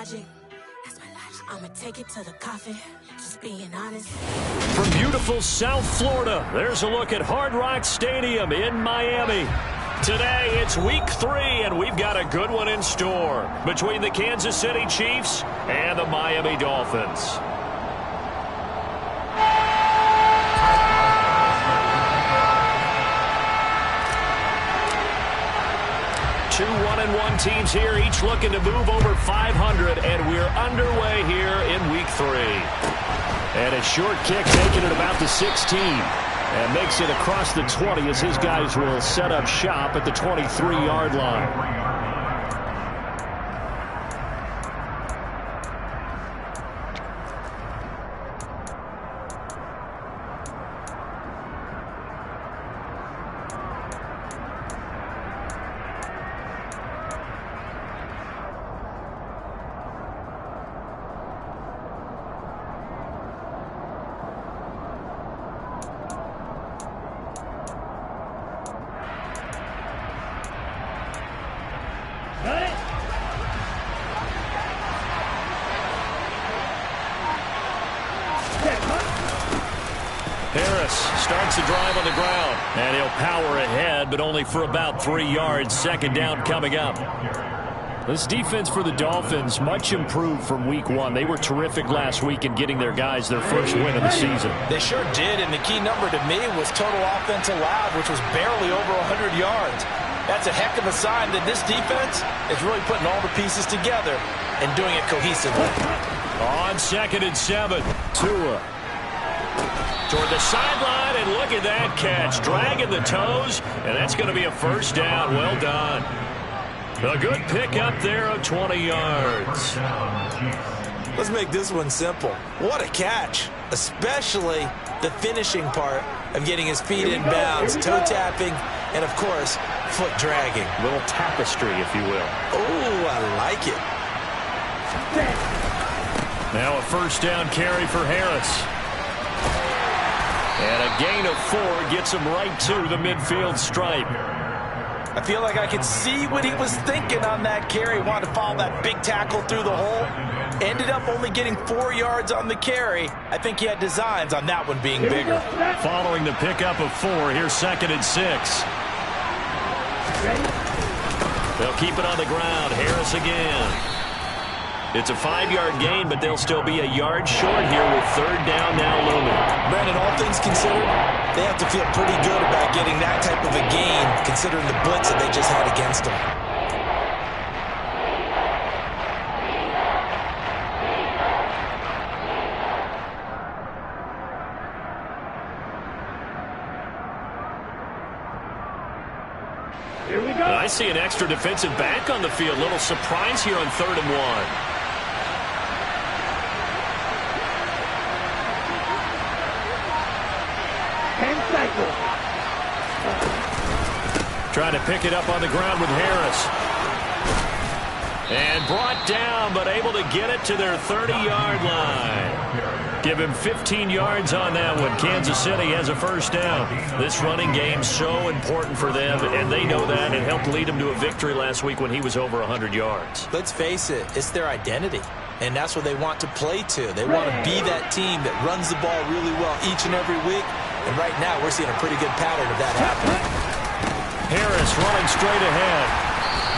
logic. That's my logic. I'ma take it to the coffin. Just being honest. From beautiful South Florida, there's a look at Hard Rock Stadium in Miami. Today, it's week 3, and we've got a good one in store between the Kansas City Chiefs and the Miami Dolphins. 2 1-1 teams here, each looking to move over 500, and we're underway here in week 3. And a short kick taking it about the 16. And makes it across the 20 as his guys will set up shop at the 23-yard line. Starts the drive on the ground, and he'll power ahead, but only for about 3 yards. Second down coming up. This defense for the Dolphins, much improved from week 1. They were terrific last week in getting their guys their first win of the season. They sure did, and the key number to me was total offense allowed, which was barely over 100 yards. That's a heck of a sign that this defense is really putting all the pieces together and doing it cohesively. On 2nd and 7, Tua toward the sideline, and look at that catch. Dragging the toes, and that's going to be a first down. Well done. A good pickup there of 20 yards. Let's make this one simple. What a catch, especially the finishing part of getting his feet in bounds, toe tapping, and, of course, foot dragging. A little tapestry, if you will. Oh, I like it. Now a first down carry for Harris. And a gain of 4 gets him right to the midfield stripe. I feel like I can see what he was thinking on that carry. Wanted to follow that big tackle through the hole. Ended up only getting 4 yards on the carry. I think he had designs on that one being bigger. Following the pickup of 4, here's 2nd and 6. They'll keep it on the ground. Harris again. It's a 5-yard gain, but they'll still be a yard short here with 3rd down now looming. Brandon, all things considered, they have to feel pretty good about getting that type of a gain, considering the blitz that they just had against them. Here we go. I see an extra defensive back on the field. Little surprise here on 3rd and 1. Trying to pick it up on the ground with Harris. And brought down, but able to get it to their 30-yard line. Give him 15 yards on that one. Kansas City has a first down. This running game's so important for them, and they know that. It helped lead them to a victory last week when he was over 100 yards. Let's face it, it's their identity, and that's what they want to play to. They want to be that team that runs the ball really well each and every week, and right now we're seeing a pretty good pattern of that happening. Harris running straight ahead,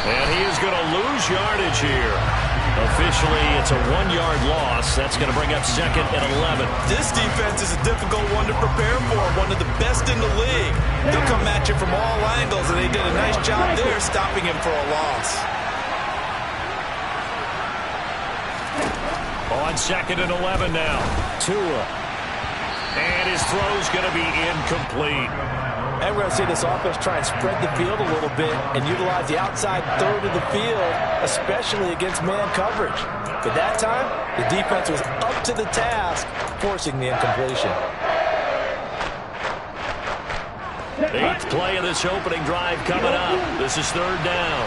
and he is going to lose yardage here. Officially, it's a 1-yard loss. That's going to bring up 2nd and 11. This defense is a difficult one to prepare for, one of the best in the league. They'll come at you from all angles, and they did a nice job there stopping him for a loss. On 2nd and 11 now, Tua. And his throw's going to be incomplete. And we're going to see this offense try and spread the field a little bit and utilize the outside third of the field, especially against man coverage. But that time, the defense was up to the task, forcing the incompletion. 8th play of this opening drive coming up. This is 3rd down.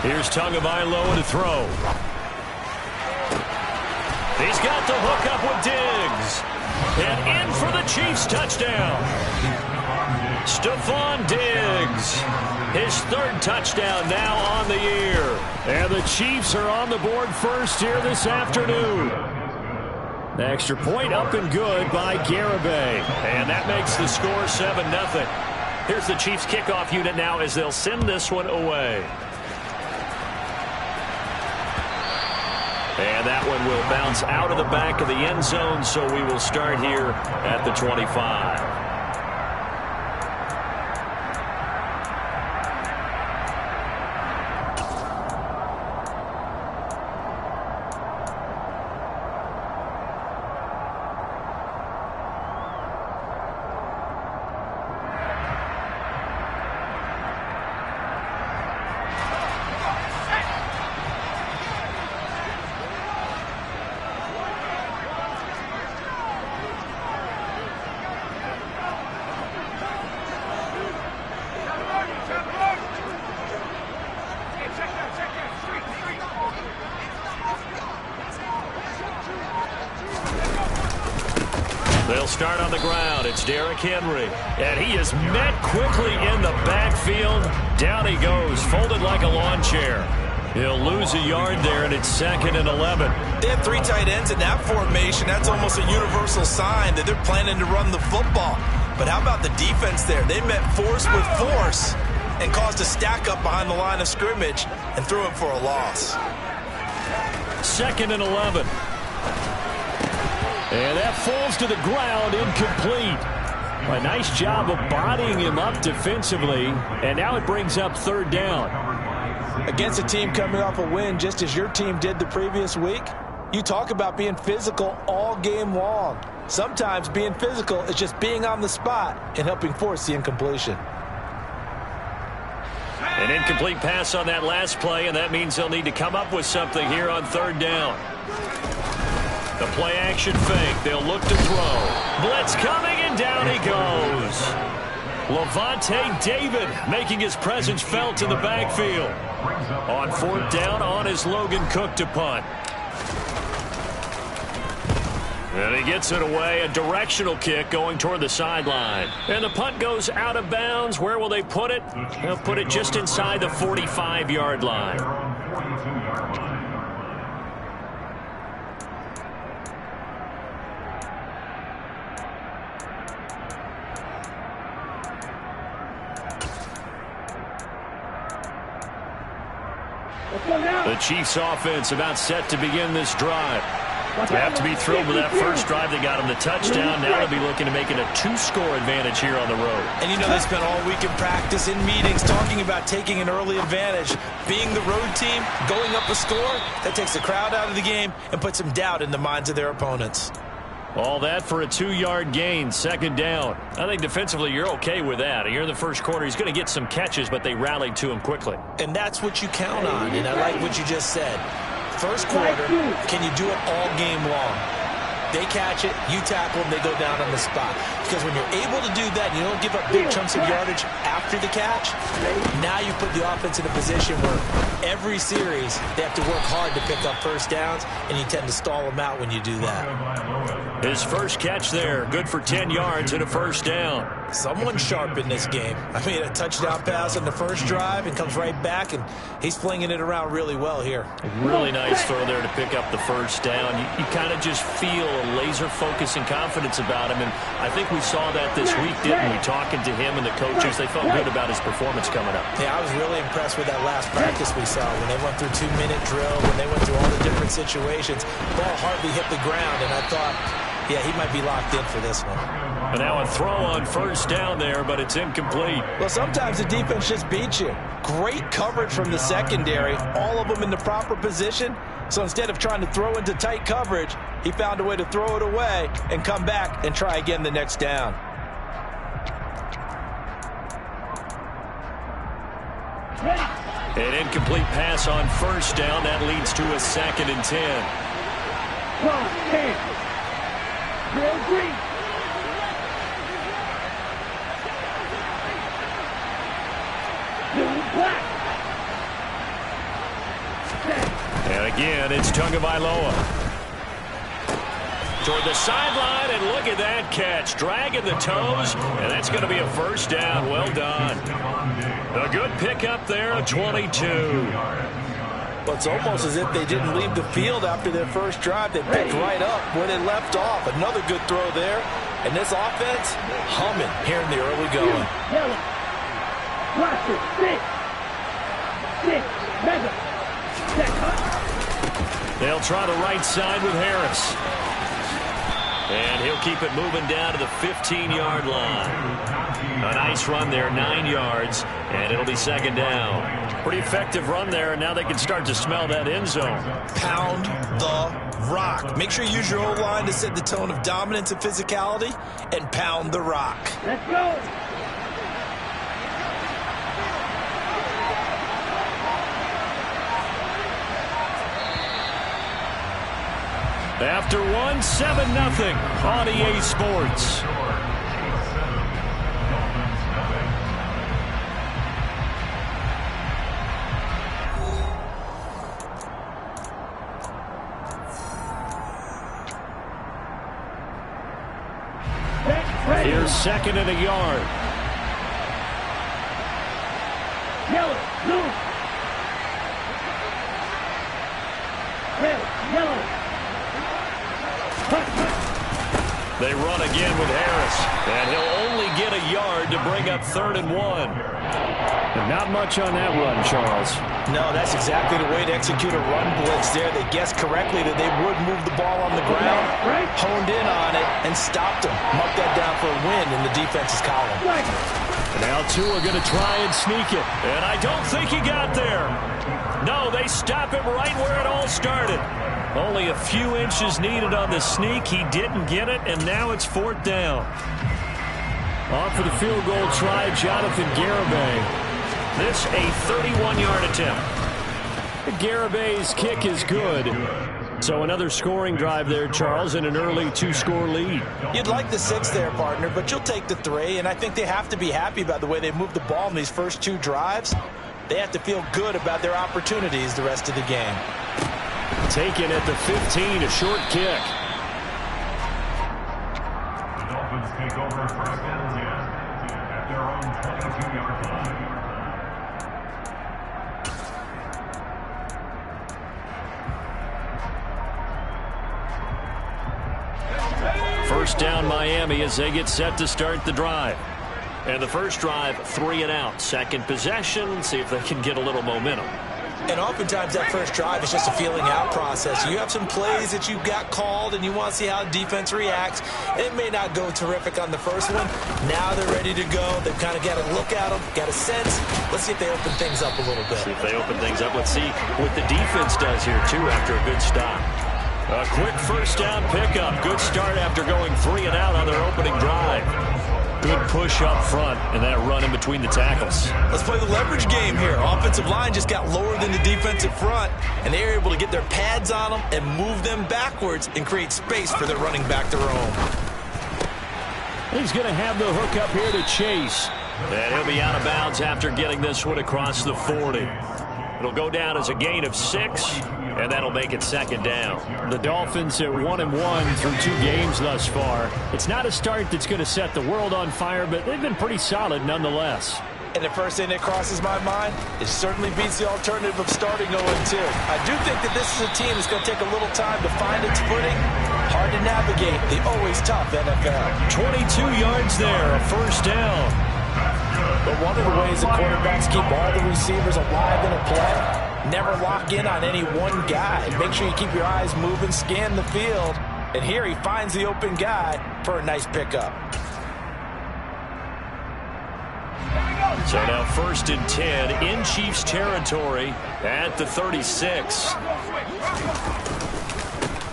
Here's Tagovailoa to throw. He's got the hook up with Diggs. And in for the Chiefs touchdown. Stephon Diggs, his third touchdown now on the year. And the Chiefs are on the board first here this afternoon. The extra point up and good by Garibay. And that makes the score 7-0. Here's the Chiefs kickoff unit now as they'll send this one away. And that one will bounce out of the back of the end zone, so we will start here at the 25. They'll start on the ground. It's Derrick Henry. And he is met quickly in the backfield. Down he goes, folded like a lawn chair. He'll lose a yard there, and it's 2nd and 11. They have 3 tight ends in that formation. That's almost a universal sign that they're planning to run the football. But how about the defense there? They met force with force and caused a stack up behind the line of scrimmage and threw him for a loss. 2nd and 11. And that falls to the ground, incomplete. A nice job of bodying him up defensively, and now it brings up 3rd down. Against a team coming off a win, just as your team did the previous week, you talk about being physical all game long. Sometimes being physical is just being on the spot and helping force the incompletion. An incomplete pass on that last play, and that means they'll need to come up with something here on 3rd down. The play-action fake. They'll look to throw. Blitz coming, and down he goes. Levante David making his presence felt in the backfield. On 4th down, on is Logan Cook to punt. And he gets it away. A directional kick going toward the sideline. And the punt goes out of bounds. Where will they put it? They'll put it just inside the 45-yard line. The Chiefs offense about set to begin this drive. They have to be thrilled with that first drive. They got them the touchdown. Now they'll be looking to make it a 2-score advantage here on the road. And you know they spent all week in practice, in meetings, talking about taking an early advantage. Being the road team, going up a score, that takes the crowd out of the game and puts some doubt in the minds of their opponents. All that for a 2-yard gain, 2nd down. I think defensively you're okay with that. You're in the first quarter. He's going to get some catches, but they rallied to him quickly. And that's what you count on, and I like what you just said. First quarter, can you do it all game long? They catch it, you tackle them, they go down on the spot. Because when you're able to do that, you don't give up big chunks of yardage after the catch, now you put the offense in a position where every series they have to work hard to pick up first downs, and you tend to stall them out when you do that. His first catch there, good for 10 yards and a 1st down. Someone's sharp in this game. I mean, a touchdown pass on the first drive and comes right back, and he's flinging it around really well here. Really nice throw there to pick up the 1st down. You kind of just feel a laser focus and confidence about him, and I think we saw that this week, didn't we? Talking to him and the coaches, they felt good about his performance coming up. Yeah, I was really impressed with that last practice we saw when they went through 2-minute drill, when they went through all the different situations. Ball hardly hit the ground, and I thought, yeah, he might be locked in for this one. And now a throw on 1st down there, but it's incomplete. Well, sometimes the defense just beats you. Great coverage from the secondary, all of them in the proper position. So instead of trying to throw into tight coverage, he found a way to throw it away and come back and try again the next down. An incomplete pass on 1st down. That leads to a 2nd and 10. And again, it's Tagovailoa. toward the sideline, and look at that catch. Dragging the toes, and that's going to be a first down. Well done. A good pickup there, 22. Well, it's almost as if they didn't leave the field after their first drive. They picked right up where they left off. Another good throw there. And this offense, humming here in the early going. They'll try the right side with Harris. And he'll keep it moving down to the 15-yard line. A nice run there, 9 yards, and it'll be second down. Pretty effective run there, and now they can start to smell that end zone. Pound the rock. Make sure you use your O-line to set the tone of dominance and physicality, and pound the rock. Let's go. After one, 7-0 on EA Sports. Here's second and a yard. Yellow, blue. Red, yellow. They run again with Harris, and he'll only get a yard to bring up 3rd and 1. And not much on that run, Charles. No, that's exactly the way to execute a run blitz there. They guessed correctly that they would move the ball on the ground, honed in on it, and stopped them. Mark that down for a win in the defense's column. Now Tua going to try and sneak it, and I don't think he got there. No, they stop him right where it all started. Only a few inches needed on the sneak. He didn't get it, and now it's 4th down. Off for the field goal try, Jonathan Garibay. This a 31-yard attempt. Garibay's kick is good. So another scoring drive there, Charles, and an early 2-score lead. You'd like the 6 there, partner, but you'll take the 3, and I think they have to be happy about the way they moved the ball in these first 2 drives. They have to feel good about their opportunities the rest of the game. Taken at the 15, a short kick. The Dolphins take over 1st and 10 at their own 22-yard line. First down Miami as they get set to start the drive. And the first drive, 3 and out. Second possession, see if they can get a little momentum. And oftentimes that first drive is just a feeling out process. You have some plays that you got called and you want to see how defense reacts. It may not go terrific on the first one. Now they're ready to go. They've kind of got a look at them, got a sense. Let's see if they open things up a little bit. See if they open things up. Let's see what the defense does here, too, after a good stop. A quick first down pickup. Good start after going 3 and out on their opening drive. Good push up front, and that run in between the tackles. Let's play the leverage game here. Offensive line just got lower than the defensive front, and they were able to get their pads on them and move them backwards and create space for their running back to roam. He's going to have the hook up here to Chase. And he'll be out of bounds after getting this one across the 40. It'll go down as a gain of 6, and that'll make it second down. The Dolphins at 1-1 through 2 games thus far. It's not a start that's going to set the world on fire, but they've been pretty solid nonetheless. And the first thing that crosses my mind, it certainly beats the alternative of starting 0-2. I do think that this is a team that's going to take a little time to find its footing. Hard to navigate the always tough NFL. 22 yards there, a first down. But one of the ways the quarterbacks keep all the receivers alive in a play, never lock in on any one guy. Make sure you keep your eyes moving, scan the field. And here he finds the open guy for a nice pickup. So now 1st and 10 in Chiefs territory at the 36.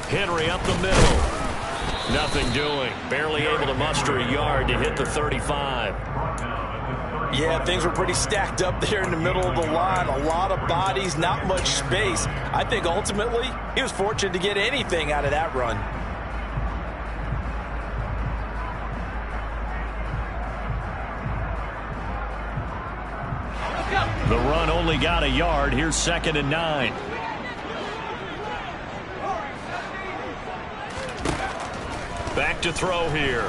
Henry up the middle. Nothing doing. Barely able to muster a yard to hit the 35. Yeah, things were pretty stacked up there in the middle of the line. A lot of bodies, not much space. I think ultimately he was fortunate to get anything out of that run. The run only got a yard. Here's 2nd and 9. Back to throw here.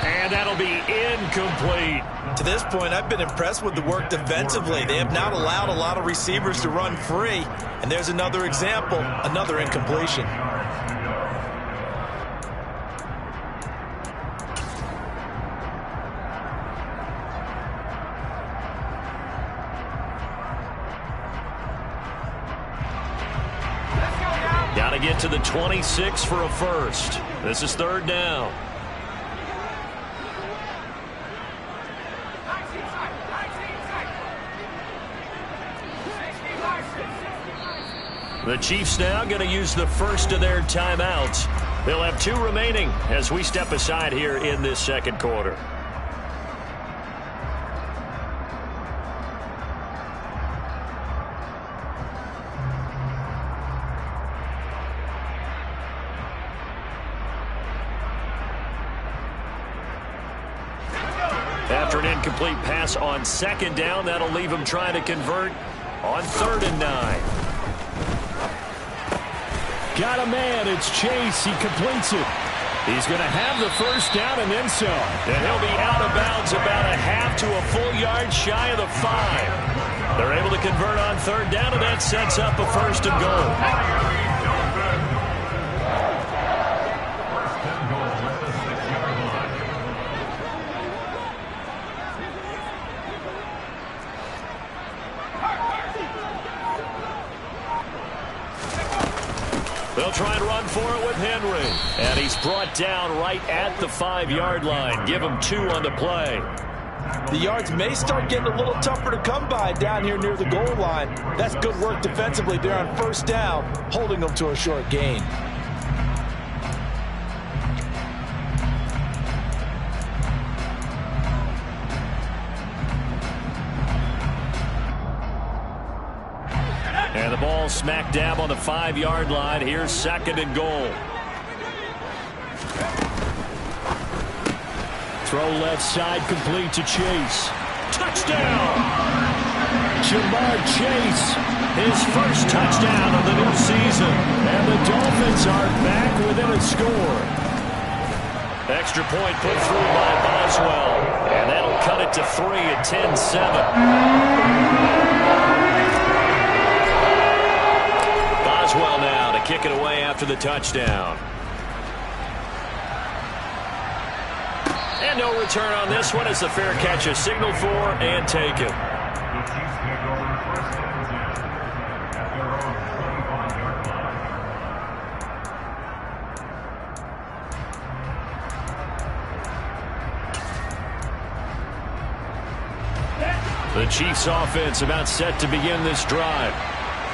And that'll be incomplete. To this point, I've been impressed with the work defensively. They have not allowed a lot of receivers to run free. And there's another example, another incompletion. Got to get to the 26 for a first. This is third down. The Chiefs now going to use the first of their timeouts. They'll have 2 remaining as we step aside here in this second quarter. After an incomplete pass on second down, that'll leave him trying to convert on 3rd and 9. Got a man. It's Chase. He completes it. He's going to have the first down and then some. And he'll be out of bounds about a half to a full yard shy of the 5. They're able to convert on 3rd down, and that sets up a 1st and goal. They'll try and run for it with Henry. And he's brought down right at the 5-yard line. Give him 2 on the play. The yards may start getting a little tougher to come by down here near the goal line. That's good work defensively there on 1st down, holding them to a short gain. And the ball smack dab on the 5-yard line. Here's 2nd and goal. Throw left side, complete to Chase. Touchdown! Jamar Chase, his first touchdown of the new season. And the Dolphins are back within a score. Extra point put through by Boswell. And that'll cut it to 3 at 10-7. Boswell now to kick it away after the touchdown. And no return on this one as the fair catch is signaled for and taken. The Chiefs take over 1st and 10 at their own 25-yard line. The Chiefs offense about set to begin this drive.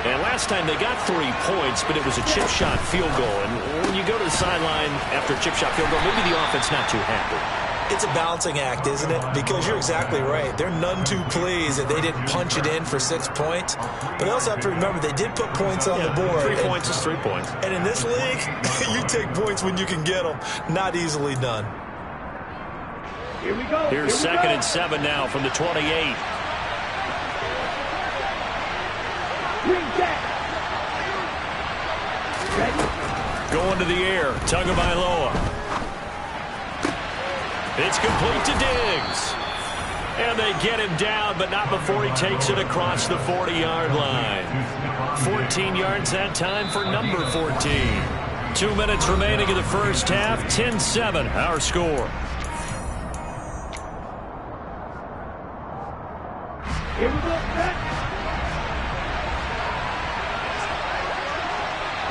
And last time they got 3 points, but it was a chip shot field goal. And when you go to the sideline after a chip shot field goal, maybe the offense not too happy. It's a balancing act, isn't it? Because you're exactly right. They're none too pleased that they didn't punch it in for 6 points. But they also have to remember they did put points on the board. 3 points is 3 points. And in this league, you take points when you can get them. Not easily done. Here we go. Here's 2nd and 7 now from the 28. Going to the air, Tagovailoa. It's complete to Diggs. And they get him down, but not before he takes it across the 40-yard line. 14 yards that time for number 14. 2 minutes remaining in the first half, 10-7, our score. Here we go.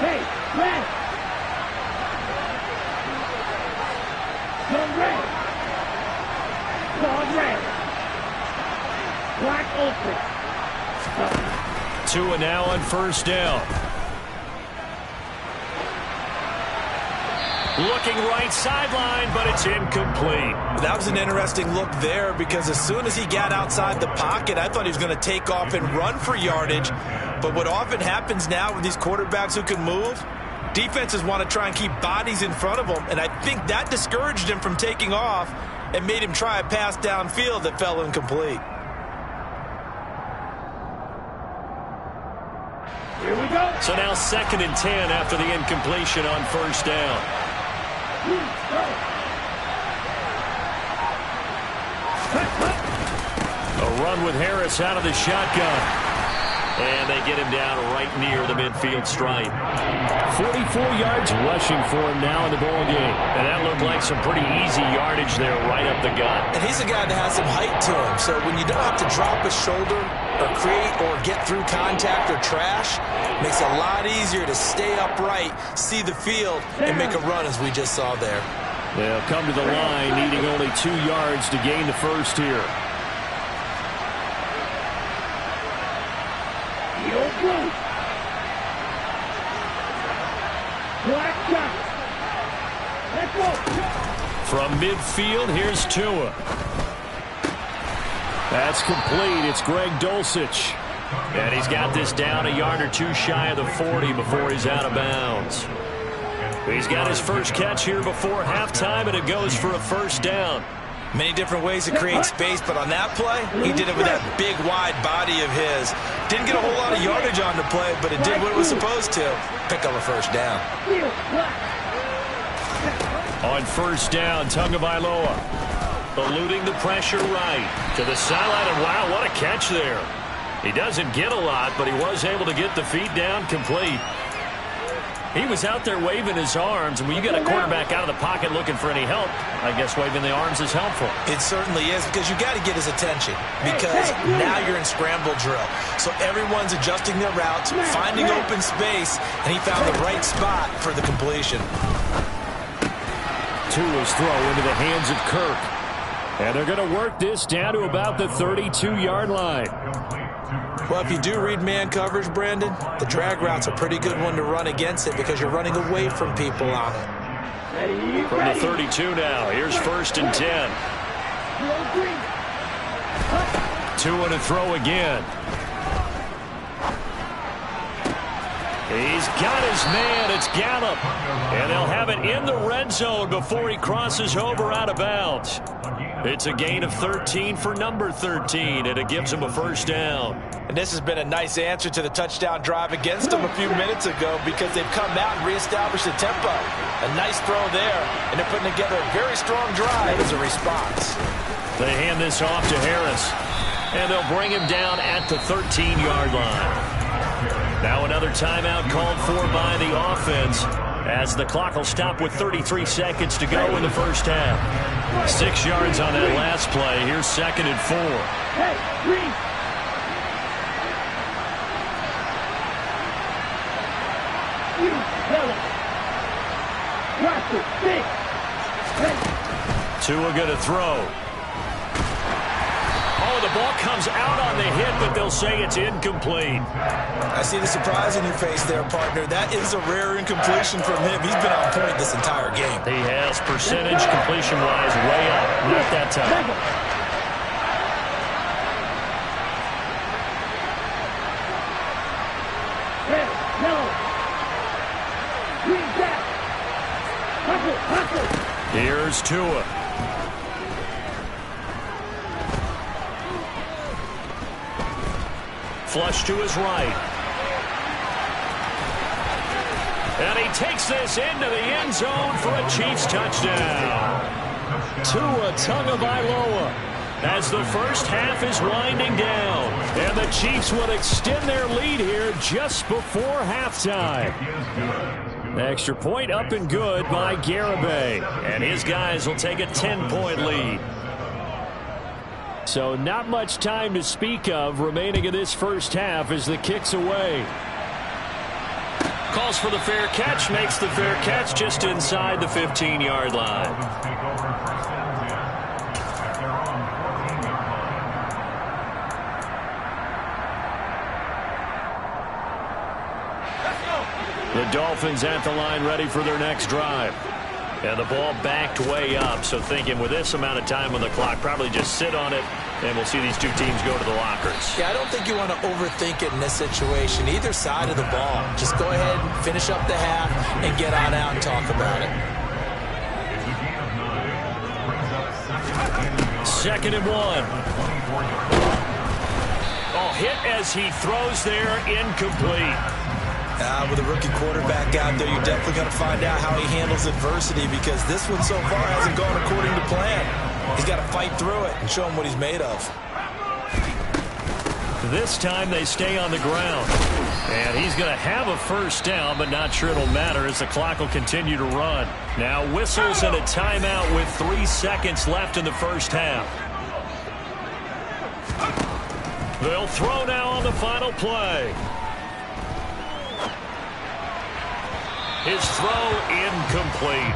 Hey, red. Come red. Come red. Black open. 2 and now on 1st down. Looking right sideline, but it's incomplete. That was an interesting look there because as soon as he got outside the pocket, I thought he was going to take off and run for yardage. But what often happens now with these quarterbacks who can move, defenses want to try and keep bodies in front of them. And I think that discouraged him from taking off and made him try a pass downfield that fell incomplete. Here we go. So now 2nd and 10 after the incompletion on 1st down. A run with Harris out of the shotgun. And they get him down right near the midfield stripe. 44 yards rushing for him now in the ball game. And that looked like some pretty easy yardage there right up the gut. And he's a guy that has some height to him. So when you don't have to drop a shoulder or create or get through contact or trash, it makes it a lot easier to stay upright, see the field, and make a run as we just saw there. They'll come to the line needing only 2 yards to gain the first here. From midfield, here's Tua. That's complete. It's Greg Dulcich. And he's got this down a yard or two shy of the 40 before he's out of bounds. He's got his first catch here before halftime, and it goes for a 1st down. Many different ways to create space, but on that play, he did it with that big, wide body of his. Didn't get a whole lot of yardage on the play, but it did what it was supposed to. Pick up a 1st down. On 1st down, Tagovailoa eluding the pressure right to the sideline, and wow, what a catch there. He doesn't get a lot, but he was able to get the feet down complete. He was out there waving his arms, and when you got a quarterback out of the pocket looking for any help, I guess waving the arms is helpful. It certainly is, because you got to get his attention, because now you're in scramble drill. So everyone's adjusting their routes, finding open space, and he found the right spot for the completion. Tua's throw into the hands of Kirk. And they're going to work this down to about the 32-yard line. Well, if you do read man coverage, Brandon, the drag route's a pretty good one to run against it because you're running away from people on it. From the 32 now, here's 1st and 10. Tua to throw again. He's got his man. It's Gallup. And they'll have it in the red zone before he crosses over out of bounds. It's a gain of 13 for number 13, and it gives him a 1st down. And this has been a nice answer to the touchdown drive against them a few minutes ago because they've come out and reestablished the tempo. A nice throw there, and they're putting together a very strong drive as a response. They hand this off to Harris, and they'll bring him down at the 13-yard line. Now another timeout called for by the offense as the clock will stop with 33 seconds to go in the 1st half. 6 yards on that last play. Here's 2nd and 4. Hey, Green. You fella. Watch it, stick. Tua going to throw. Oh, the ball comes out on the hit, but they'll say it's incomplete. I see the surprise in your face there, partner. That is a rare incompletion from him. He's been on point this entire game. He has percentage completion-wise way up. Not that time. Red, yellow. Green, black. Hustle. Here's Tua. Flush to his right. And he takes this into the end zone for a Chiefs touchdown. Tua Tagovailoa as the 1st half is winding down. And the Chiefs would extend their lead here just before halftime. Extra point up and good by Garibay. And his guys will take a 10-point lead. So not much time to speak of remaining in this 1st half as the kick's away. Calls for the fair catch, makes the fair catch just inside the 15-yard line. The Dolphins at the line ready for their next drive. And the ball backed way up, so thinking with this amount of time on the clock, probably just sit on it, and we'll see these two teams go to the lockers. Yeah, I don't think you want to overthink it in this situation, either side of the ball. Just go ahead and finish up the half and get on out and talk about it. 2nd and 1. ball hit as he throws there, incomplete. With a rookie quarterback out there, you're definitely going to find out how he handles adversity, because this one so far hasn't gone according to plan. He's got to fight through it and show him what he's made of. This time they stay on the ground. And he's going to have a first down, but not sure it'll matter as the clock will continue to run. Now whistles and a timeout with 3 seconds left in the first half. They'll throw now on the final play. His throw incomplete.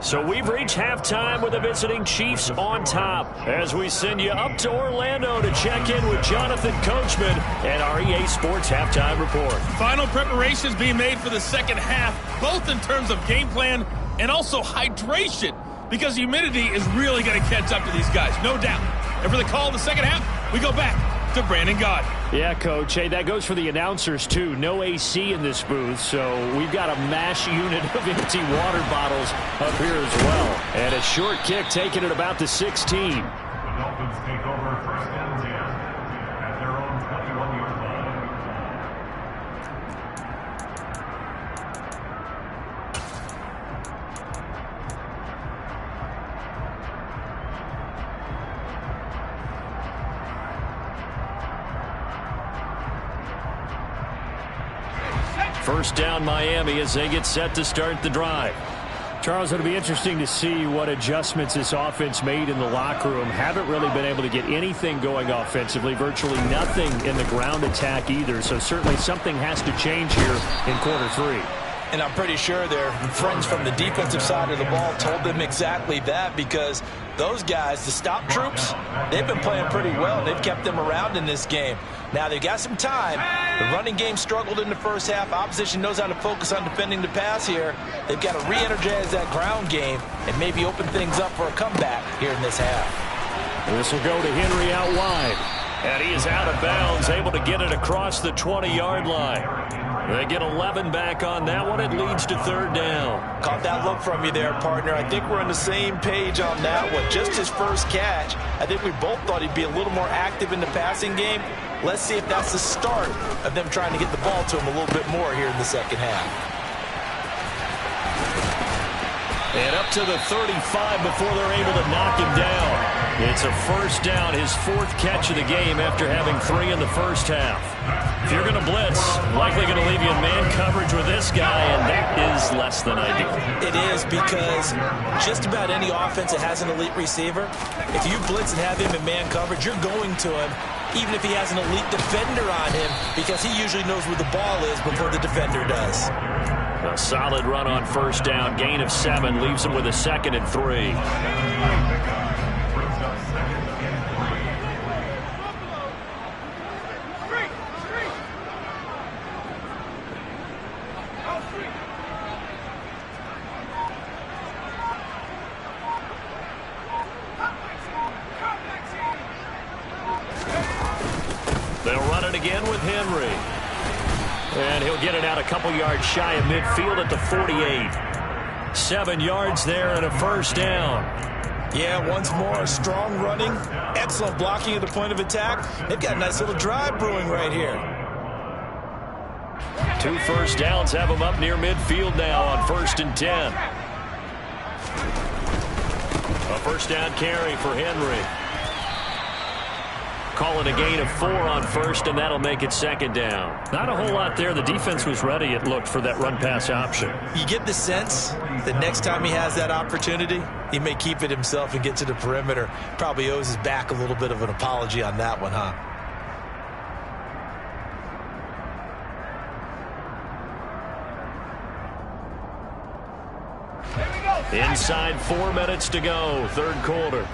So we've reached halftime with the visiting Chiefs on top as we send you up to Orlando to check in with Jonathan Coachman and our EA Sports Halftime Report. Final preparations being made for the second half, both in terms of game plan and also hydration, because humidity is really going to catch up to these guys, no doubt. And for the call in the second half, we go back to Brandon Gaudin. Yeah, Coach. Hey, that goes for the announcers, too. No AC in this booth, so we've got a mash unit of empty water bottles up here as well. And a short kick taken at about the 16. The Dolphins take over first and 10 at their own 21-yard line. First down, Miami, as they get set to start the drive. Charles, it'll be interesting to see what adjustments this offense made in the locker room. Haven't really been able to get anything going offensively, virtually nothing in the ground attack either. So certainly something has to change here in quarter 3. And I'm pretty sure their friends from the defensive side of the ball told them exactly that, because those guys, the stop troops, they've been playing pretty well. They've kept them around in this game. Now they've got some time. The running game struggled in the first half. Opposition knows how to focus on defending the pass here. They've got to re-energize that ground game and maybe open things up for a comeback here in this half. This will go to Henry out wide. And he is out of bounds, able to get it across the 20-yard line. They get 11 back on that one. It leads to third down. Caught that look from you there, partner. I think we're on the same page on that one. Just his first catch. I think we both thought he'd be a little more active in the passing game. Let's see if that's the start of them trying to get the ball to him a little bit more here in the second half. And up to the 35 before they're able to knock him down. It's a first down, his 4th catch of the game after having 3 in the first half. If you're going to blitz, likely going to leave you in man coverage with this guy, and that is less than ideal. It is, because just about any offense that has an elite receiver, if you blitz and have him in man coverage, you're going to him, even if he has an elite defender on him, because he usually knows where the ball is before the defender does. A solid run on first down, gain of 7, leaves him with a 2nd and 3. They'll run it again with Henry. And he'll get it out a couple yards shy of midfield at the 48. 7 yards there and a first down. Yeah, once more, strong running, excellent blocking at the point of attack. They've got a nice little drive brewing right here. 2 first downs have them up near midfield now on 1st and 10. A first down carry for Henry. Call it a gain of 4 on 1st, and that'll make it 2nd down. Not a whole lot there. The defense was ready, it looked, for that run-pass option. You get the sense that next time he has that opportunity, he may keep it himself and get to the perimeter. Probably owes his back a little bit of an apology on that one, huh? Inside 4 minutes to go, 3rd quarter.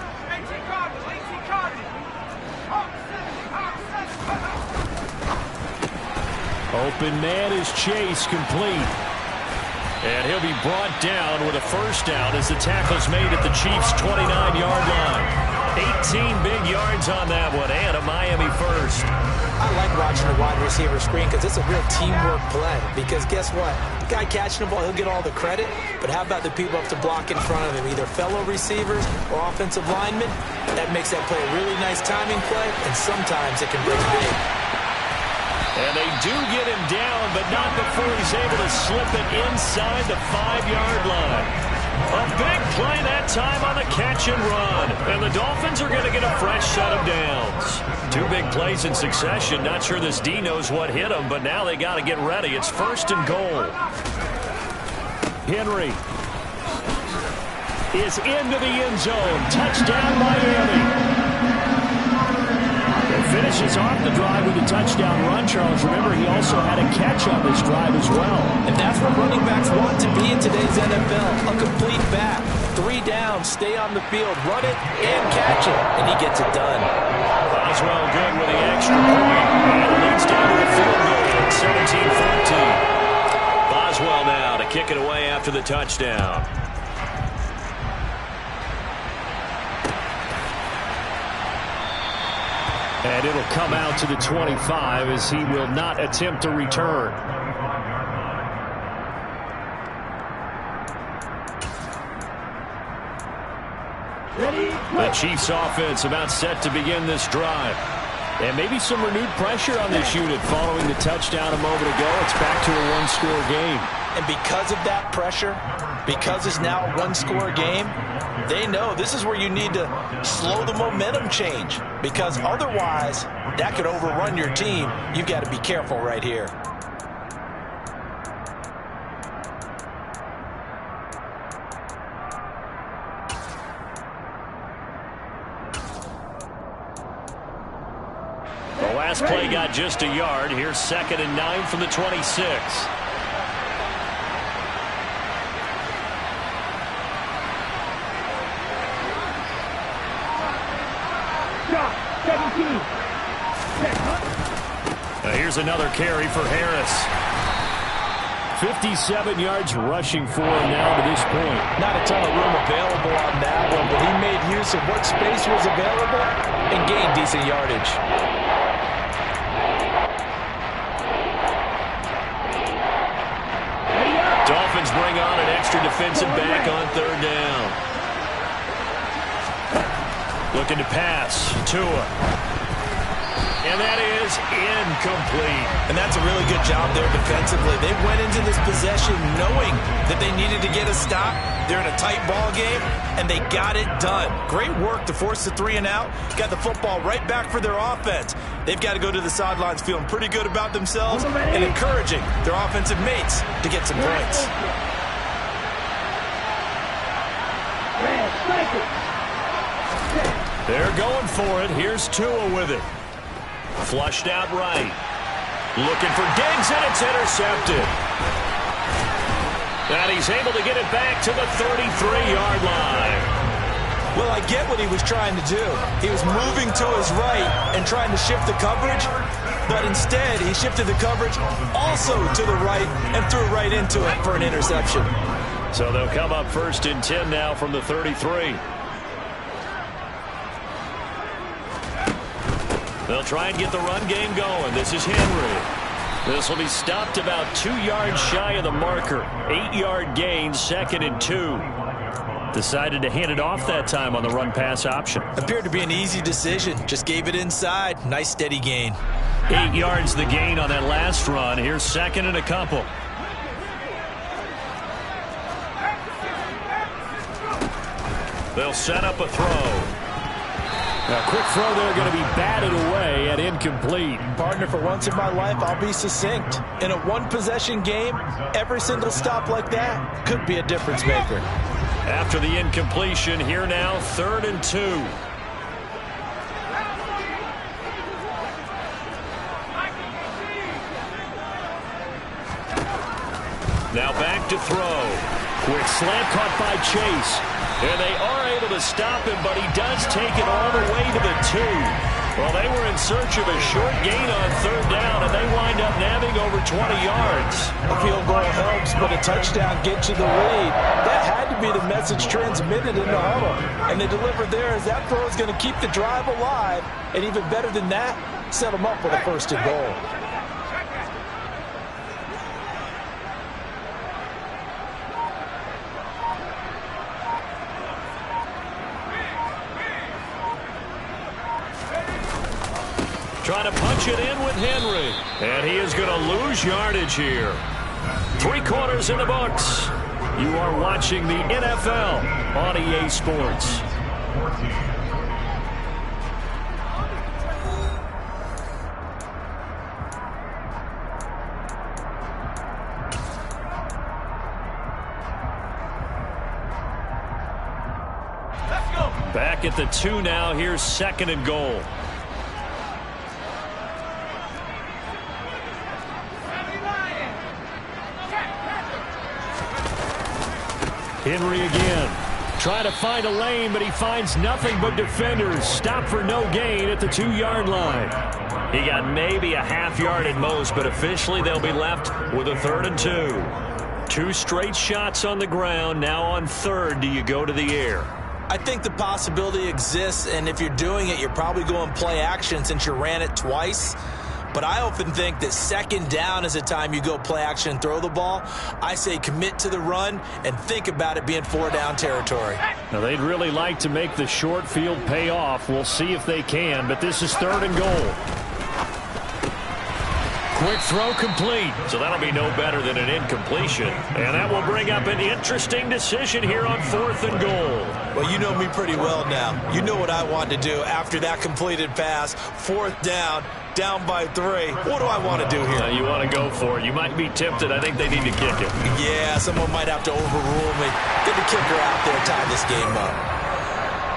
Open man is Chase, complete. And he'll be brought down with a first down as the tackle's made at the Chiefs' 29-yard line. 18 big yards on that one, and a Miami first. I like watching the wide receiver screen because it's a real teamwork play. Because guess what? The guy catching the ball, he'll get all the credit. But how about the people up to block in front of him, either fellow receivers or offensive linemen? That makes that play a really nice timing play, and sometimes it can break big. And they do get him down, but not before he's able to slip it inside the 5-yard line. A big play that time on the catch and run. And the Dolphins are going to get a fresh set of downs. 2 big plays in succession. Not sure this D knows what hit him, but now they got to get ready. It's 1st and goal. Henry is into the end zone. Touchdown, Miami. It finishes off the drive with a touchdown run, Charles. Remember, he also had a catch on this drive as well. And that's what running backs want to be in today's NFL. A complete back. 3 down, stay on the field, run it, and catch it. And he gets it done. Boswell good with the extra point. And it leads down to a field goal at 17-14. Boswell now to kick it away after the touchdown. And it'll come out to the 25 as he will not attempt to return. The Chiefs offense about set to begin this drive. And maybe some renewed pressure on this unit following the touchdown a moment ago. It's back to a 1-score game. And because of that pressure, because it's now a 1-score game, they know this is where you need to slow the momentum change, because otherwise that could overrun your team. You've got to be careful right here. The last play got just a yard. Here's 2nd and 9 from the 26. Here's another carry for Harris. 57 yards rushing for him now to this point. Not a ton of room available on that one, but he made use of what space was available and gained decent yardage. Dolphins bring on an extra defensive back on 3rd down. Looking to pass. Tua. And that is incomplete. And that's a really good job there defensively. They went into this possession knowing that they needed to get a stop. They're in a tight ball game, and they got it done. Great work to force the 3 and out. Got the football right back for their offense. They've got to go to the sidelines feeling pretty good about themselves and encouraging their offensive mates to get some points. They're going for it. Here's Tua with it. Flushed out right. Looking for Diggs, and it's intercepted. And he's able to get it back to the 33-yard line. Well, I get what he was trying to do. He was moving to his right and trying to shift the coverage, but instead he shifted the coverage also to the right and threw right into it for an interception. So they'll come up 1st and 10 now from the 33. They'll try and get the run game going. This is Henry. This will be stopped about 2 yards shy of the marker. 8-yard gain, 2nd and 2. Decided to hand it off that time on the run-pass option. Appeared to be an easy decision. Just gave it inside. Nice steady gain. 8 yards the gain on that last run. Here's 2nd and a couple. They'll set up a throw. A quick throw there, going to be batted away and incomplete. Partner, for once in my life, I'll be succinct. In a 1-possession game, every single stop like that could be a difference maker. After the incompletion, here now, 3rd and 2. Now back to throw. Quick slant caught by Chase. And they are able to stop him, but he does take it all the way to the 2. Well, they were in search of a short gain on 3rd down, and they wind up nabbing over 20 yards. A field goal helps, but a touchdown gets you the lead. That had to be the message transmitted in the huddle. And they delivered there as that throw is going to keep the drive alive. And even better than that, set them up with a 1st and goal. trying to punch it in with Henry. And he is going to lose yardage here. 3 quarters in the books. You are watching the NFL on EA Sports. 14. Back at the 2 now. Here's 2nd and goal. Henry again. Trying to find a lane, but he finds nothing but defenders. Stop for no gain at the 2-yard line. He got maybe a half yard at most, but officially they'll be left with a 3rd and 2. 2 straight shots on the ground. Now on 3rd, do you go to the air? I think the possibility exists, and if you're doing it, you're probably going play action since you ran it twice. But I often think that 2nd down is the time you go play action and throw the ball. I say commit to the run and think about it being 4-down territory. Now, they'd really like to make the short field pay off. We'll see if they can, but this is 3rd and goal. Quick throw complete. So that'll be no better than an incompletion. And that will bring up an interesting decision here on 4th and goal. Well, you know me pretty well now. You know what I want to do after that completed pass. 4th down, down by 3. What do I want to do here? You want to go for it. You might be tempted. I think they need to kick it. Yeah, someone might have to overrule me. Get the kicker out there, tie this game up.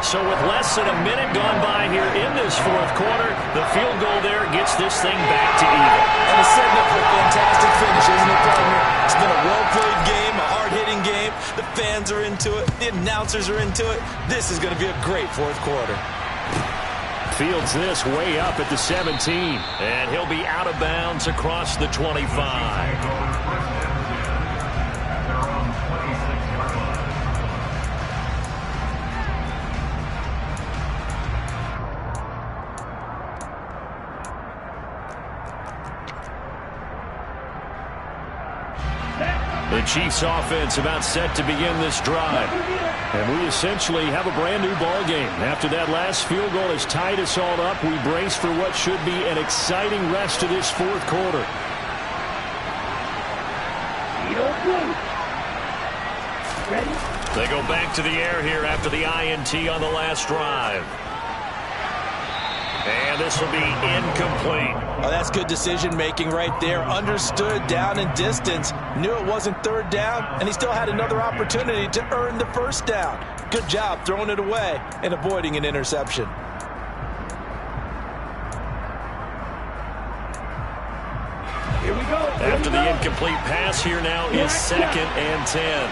So with less than a minute gone by here in this 4th quarter, the field goal there gets this thing back to even. And it's setting up for a fantastic finish, isn't it, partner? It's been a well-played game, a hard-hitting game. The fans are into it. The announcers are into it. This is going to be a great 4th quarter. Fields this way up at the 17. And he'll be out of bounds across the 25. The Chiefs offense about set to begin this drive. And we essentially have a brand new ball game. After that last field goal has tied us all up, we brace for what should be an exciting rest of this 4th quarter. They go back to the air here after the INT on the last drive. And this will be incomplete. Oh, that's good decision-making right there. Understood down and distance. Knew it wasn't 3rd down, and he still had another opportunity to earn the 1st down. Good job throwing it away and avoiding an interception. Here we go. After the incomplete pass, here now is 2nd and 10.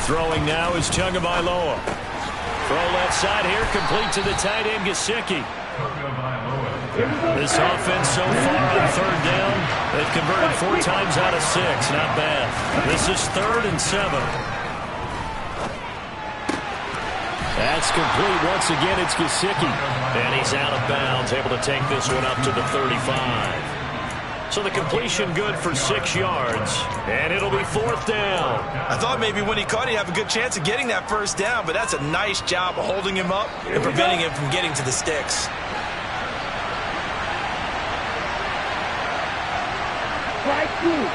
Throwing now is Tagovailoa. Throw left side here, complete to the tight end, Gesicki. This offense so far on 3rd down, they've converted 4 times out of 6. Not bad. This is 3rd and 7. That's complete. Once again, it's Gesicki. And he's out of bounds, able to take this one up to the 35. So the completion good for 6 yards, and it'll be 4th down. I thought maybe when he caught it, he'd have a good chance of getting that 1st down, but that's a nice job of holding him up and preventing him from getting to the sticks. Strike 2.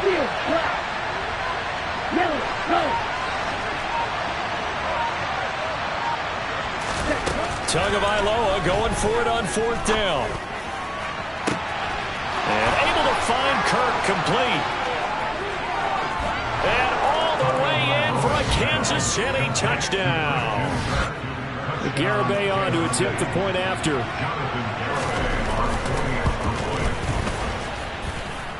Field, flat. Yellow, go. Tagovailoa going for it on 4th down. And able to find Kirk complete. And all the way in for a Kansas City touchdown. Garibay on to attempt the point after.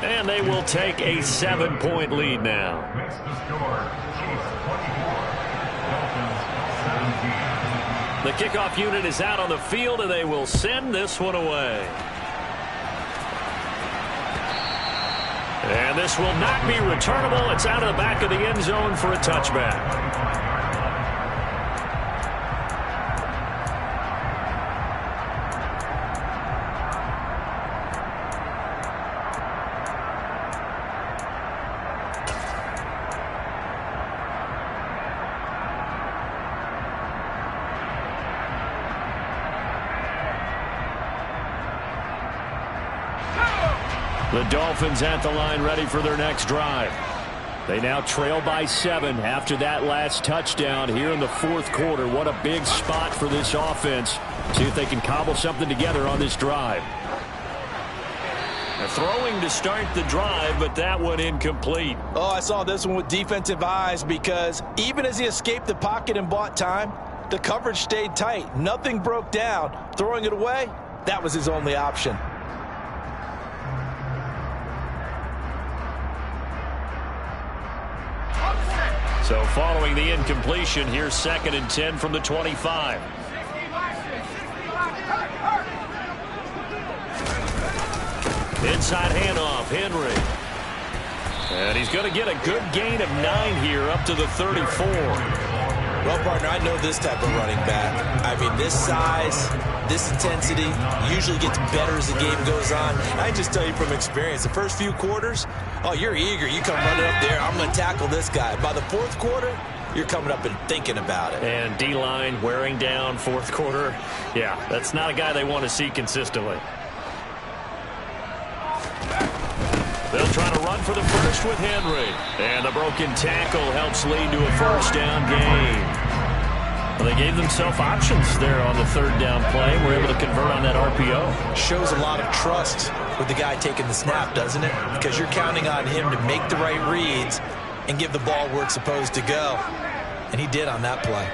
And they will take a 7-point lead now. Makes the score, Chiefs 24, Dolphins 17. The kickoff unit is out on the field, and they will send this one away. And this will not be returnable. It's out of the back of the end zone for a touchback. The Dolphins at the line ready for their next drive. They now trail by 7 after that last touchdown here in the fourth quarter. What a big spot for this offense. See if they can cobble something together on this drive. Throwing to start the drive, but that one incomplete. Oh, I saw this one with defensive eyes because even as he escaped the pocket and bought time, the coverage stayed tight. Nothing broke down. Throwing it away, that was his only option. So following the incompletion, here's 2nd and 10 from the 25. Inside handoff, Henry. And he's going to get a good gain of 9 here up to the 34. Well, partner, I know this type of running back. I mean, this size, this intensity usually gets better as the game goes on. I just tell you from experience, the first few quarters, oh, you're eager. You come running up there, I'm going to tackle this guy. By the fourth quarter, you're coming up and thinking about it. And D-line wearing down fourth quarter. Yeah, that's not a guy they want to see consistently. They'll try to run for the first with Henry. And the broken tackle helps lead to a first down gain. Well, they gave themselves options there on the third down play. We're able to convert on that RPO. Shows a lot of trust with the guy taking the snap, doesn't it? Because you're counting on him to make the right reads and give the ball where it's supposed to go. And he did on that play.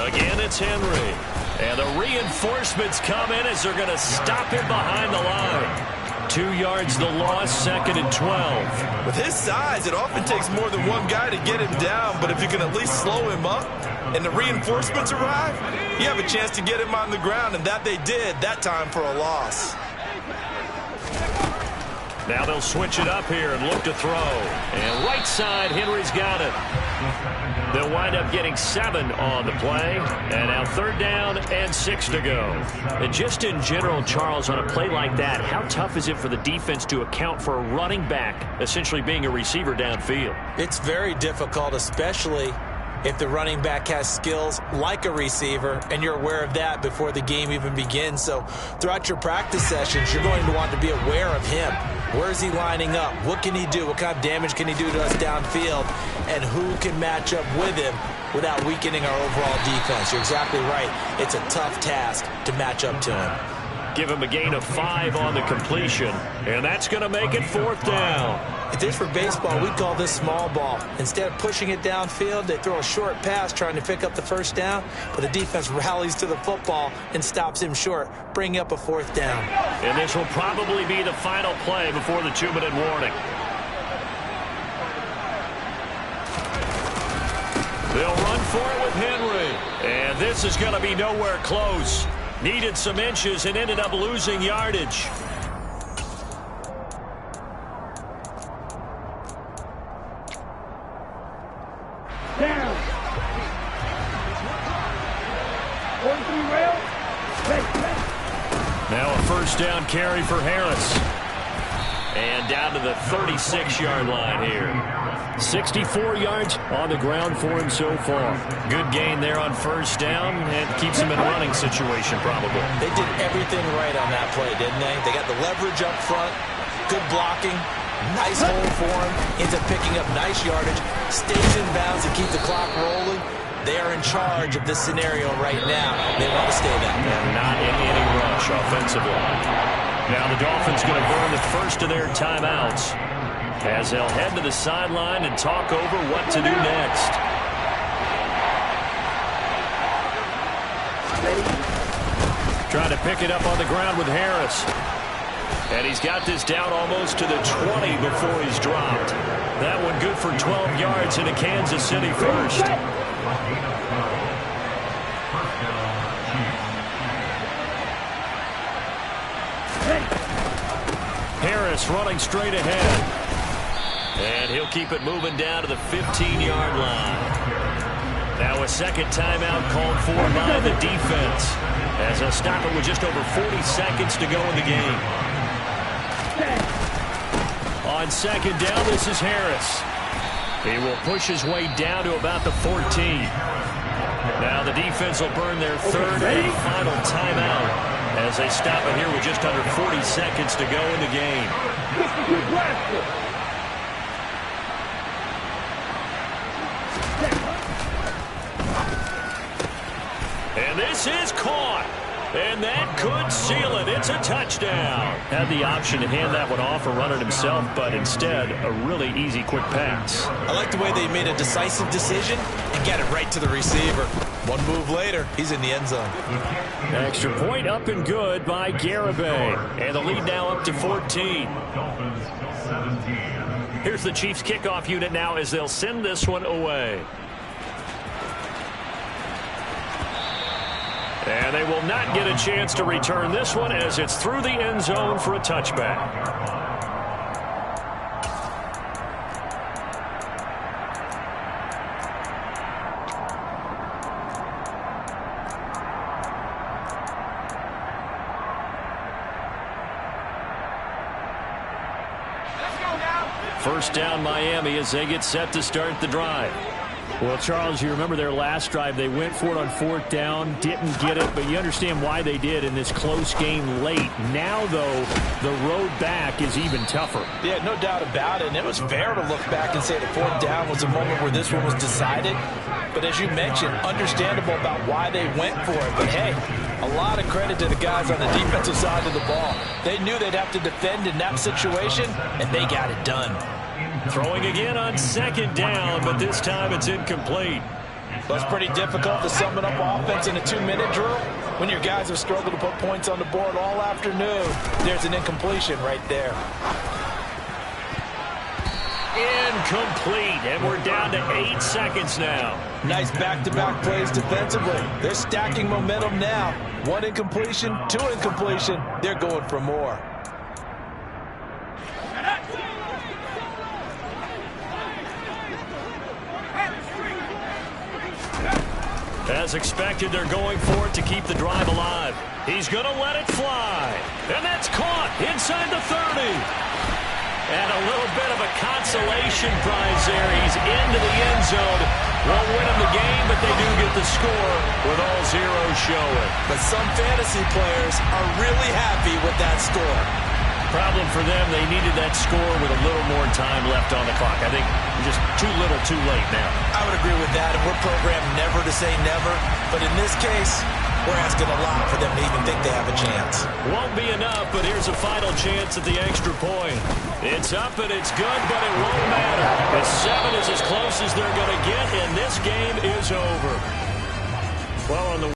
Again, it's Henry. And the reinforcements come in as they're going to stop him behind the line. 2 yards the loss, 2nd and 12. With his size, it often takes more than one guy to get him down, but if you can at least slow him up and the reinforcements arrive, you have a chance to get him on the ground, and that they did, that time for a loss. Now they'll switch it up here and look to throw. And right side, Henry's got it. They'll wind up getting 7 on the play. And now 3rd down and 6 to go. And just in general, Charles, on a play like that, how tough is it for the defense to account for a running back essentially being a receiver downfield? It's very difficult, especially if the running back has skills like a receiver, and you're aware of that before the game even begins. So throughout your practice sessions, you're going to want to be aware of him. Where is he lining up? What can he do? What kind of damage can he do to us downfield? And who can match up with him without weakening our overall defense? You're exactly right. It's a tough task to match up to him. Give him a gain of 5 on the completion, and that's going to make it 4th down. If this were baseball, we'd call this small ball. Instead of pushing it downfield, they throw a short pass trying to pick up the first down, but the defense rallies to the football and stops him short, bringing up a 4th down. And this will probably be the final play before the 2-minute warning. They'll run for it with Henry, and this is going to be nowhere close. Needed some inches and ended up losing yardage. Down. 43 rail. Now a first down carry for Harris. And down to the 36-yard line here. 64 yards on the ground for him so far. Good gain there on first down, and keeps him in a running situation probably. They did everything right on that play, didn't they? They got the leverage up front, good blocking, nice hole for him, ends up picking up nice yardage, stays in bounds to keep the clock rolling. They are in charge of this scenario right now. They want to stay that way. Not in any rush offensively. Now the Dolphins going to burn the first of their timeouts as they'll head to the sideline and talk over what to do next. Trying to pick it up on the ground with Harris. And he's got this down almost to the 20 before he's dropped. That one good for 12 yards into Kansas City first. Harris running straight ahead. And he'll keep it moving down to the 15-yard line. Now a second timeout called for by the defense as they'll stop it with just over 40 seconds to go in the game. On second down, this is Harris. He will push his way down to about the 14. Now the defense will burn their third and final timeout. as they stop it here with just under 40 seconds to go in the game. And this is caught. And that could seal it. It's a touchdown. Had the option to hand that one off or run it himself, but instead, a really easy, quick pass. I like the way they made a decisive decision and get it right to the receiver. One move later, he's in the end zone. Extra point up and good by Garibay. And the lead now up to 14. Dolphins 17. Here's the Chiefs kickoff unit now as they'll send this one away. And they will not get a chance to return this one as it's through the end zone for a touchback. First down Miami as they get set to start the drive. Well, Charles, you remember their last drive. They went for it on fourth down, didn't get it, but you understand why they did in this close game late. Now, though, the road back is even tougher. Yeah, no doubt about it. And it was fair to look back and say the fourth down was a moment where this one was decided. But as you mentioned, understandable about why they went for it. But, hey, a lot of credit to the guys on the defensive side of the ball. They knew they'd have to defend in that situation, and they got it done. Throwing again on second down, but this time it's incomplete. Well, it's pretty difficult to sum it up offense in a 2-minute drill when your guys have struggled to put points on the board all afternoon. There's an incompletion right there. Incomplete, and we're down to 8 seconds now. Nice back-to-back plays defensively. They're stacking momentum now. 1 incompletion, 2 incompletion. They're going for more. As expected, they're going for it to keep the drive alive. He's going to let it fly. And that's caught inside the 30. And a little bit of a consolation prize there. He's into the end zone. Won't win him the game, but they do get the score with all zeros showing. But some fantasy players are really happy with that score. Problem for them, they needed that score with a little more time left on the clock. I think just too little too late now. I would agree with that, and we're programmed never to say never. But in this case, we're asking a lot for them to even think they have a chance. Won't be enough, but here's a final chance at the extra point. It's up and it's good, but it won't matter. The 7 is as close as they're going to get, and this game is over. Well, on the